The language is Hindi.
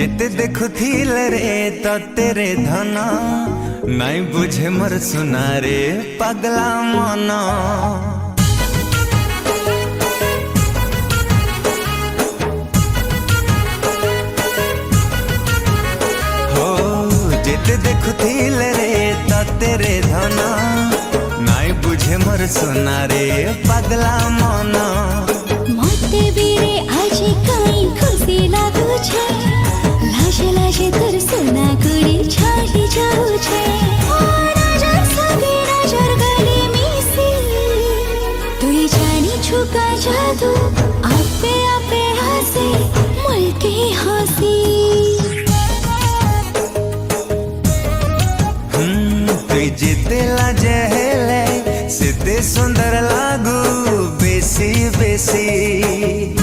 जेते देखुथिल रे तो तेरे धन नाई बुझे मोर सुना रे पगला मन। हो जेते देखुथिल रे तो तेरे धन नाई बुझे मोर सुना रे पगला मन। मते बीरे आज काई खुशी लागू छे, लाजे लाजे तोर सोना गुड़ी छाड़ी जाऊ छे। नजर संगे नजर गले मिसी, तुई जानी छुका जादू आपे आपे हसे मुल्के हसी। तुई जेते लाजे हेले सेते सुंदर लागू बेसी बेसी।